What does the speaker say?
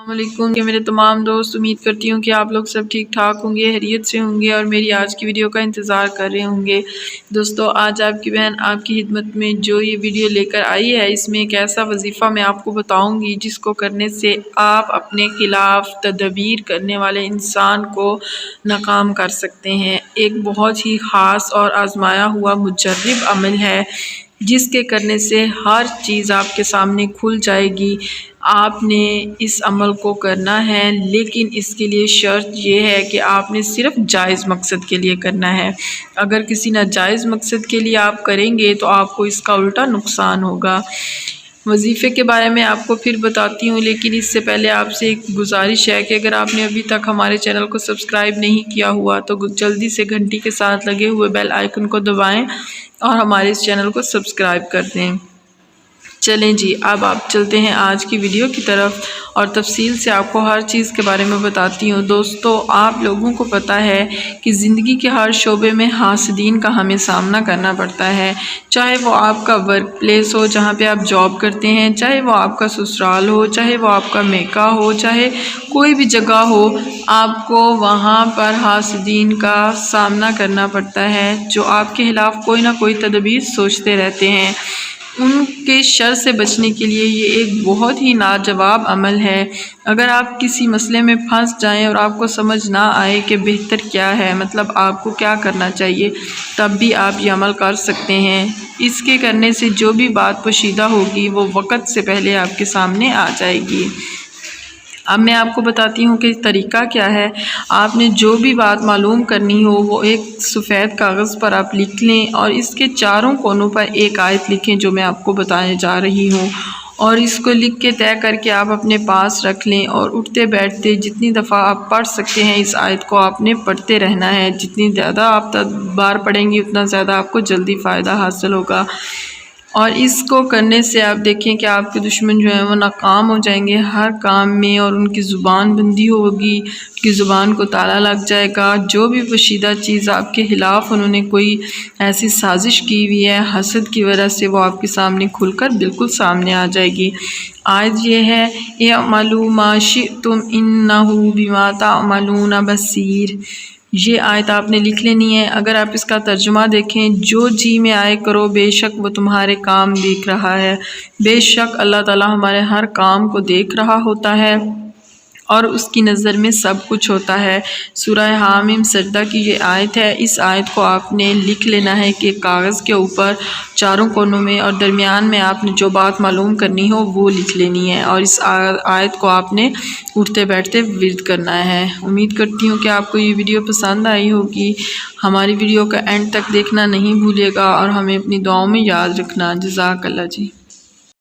अस्सलामुअलैकुम कि मेरे तमाम दोस्त, उम्मीद करती हूँ कि आप लोग सब ठीक ठाक होंगे, खैरियत से होंगे और मेरी आज की वीडियो का इंतज़ार कर रहे होंगे। दोस्तों, आज आपकी बहन आपकी खिदमत में जो ये वीडियो लेकर आई है, इसमें एक ऐसा वजीफ़ा मैं आपको बताऊँगी जिसको करने से आप अपने ख़िलाफ़ तदबीर करने वाले इंसान को नाकाम कर सकते हैं। एक बहुत ही ख़ास और आज़माया हुआ मुजर्रब अमल है जिसके करने से हर चीज़ आपके सामने खुल जाएगी। आपने इस अमल को करना है, लेकिन इसके लिए शर्त ये है कि आपने सिर्फ़ जायज़ मकसद के लिए करना है। अगर किसी नाजायज़ मकसद के लिए आप करेंगे तो आपको इसका उल्टा नुकसान होगा। वजीफ़े के बारे में आपको फिर बताती हूँ, लेकिन इससे पहले आपसे एक गुजारिश है कि अगर आपने अभी तक हमारे चैनल को सब्सक्राइब नहीं किया हुआ तो जल्दी से घंटी के साथ लगे हुए बेल आइकन को दबाएं और हमारे इस चैनल को सब्सक्राइब कर दें। चलें जी, अब आप चलते हैं आज की वीडियो की तरफ और तफसील से आपको हर चीज़ के बारे में बताती हूँ। दोस्तों, आप लोगों को पता है कि ज़िंदगी के हर शोबे में हासदीन का हमें सामना करना पड़ता है। चाहे वो आपका वर्क प्लेस हो जहाँ पे आप जॉब करते हैं, चाहे वो आपका ससुराल हो, चाहे वो आपका मेका हो, चाहे कोई भी जगह हो, आपको वहाँ पर हासदीन का सामना करना पड़ता है जो आपके ख़िलाफ़ कोई ना कोई तदबीर सोचते रहते हैं। उनके शर से बचने के लिए ये एक बहुत ही लाजवाब अमल है। अगर आप किसी मसले में फंस जाएं और आपको समझ ना आए कि बेहतर क्या है, मतलब आपको क्या करना चाहिए, तब भी आप ये अमल कर सकते हैं। इसके करने से जो भी बात पोशीदा होगी वो वक़्त से पहले आपके सामने आ जाएगी। अब मैं आपको बताती हूँ कि तरीका क्या है। आपने जो भी बात मालूम करनी हो वो एक सफ़ेद कागज़ पर आप लिख लें और इसके चारों कोनों पर एक आयत लिखें जो मैं आपको बताने जा रही हूँ, और इसको लिख के तय करके आप अपने पास रख लें और उठते बैठते जितनी दफ़ा आप पढ़ सकते हैं इस आयत को आपने पढ़ते रहना है। जितनी ज़्यादा आप बार पढ़ेंगे उतना ज़्यादा आपको जल्दी फ़ायदा हासिल होगा। और इसको करने से आप देखें कि आपके दुश्मन जो हैं वो नाकाम हो जाएंगे हर काम में, और उनकी ज़ुबान बंदी होगी, उनकी ज़ुबान को ताला लग जाएगा। जो भी पोशीदा चीज़ आपके ख़िलाफ़ उन्होंने कोई ऐसी साजिश की हुई है हसद की वजह से, वो आपके सामने खुलकर बिल्कुल सामने आ जाएगी। आज ये है इअमलू मा शिअ्तुम इन्नहु बिमा तअमलून बसीर। ये आयत आपने लिख लेनी है। अगर आप इसका तर्जुमा देखें, जो जी में आए करो, बेशक वो तुम्हारे काम देख रहा है। बेशक अल्लाह ताला हमारे हर काम को देख रहा होता है और उसकी नज़र में सब कुछ होता है। सूरह हामीम सजदा की ये आयत है। इस आयत को आपने लिख लेना है कि कागज़ के ऊपर चारों कोनों में, और दरमियान में आपने जो बात मालूम करनी हो वो लिख लेनी है, और इस आयत को आपने उठते बैठते विर्द करना है। उम्मीद करती हूँ कि आपको ये वीडियो पसंद आई होगी। हमारी वीडियो का एंड तक देखना नहीं भूलिएगा और हमें अपनी दुआओं में याद रखना। जज़ाकल्लाह जी।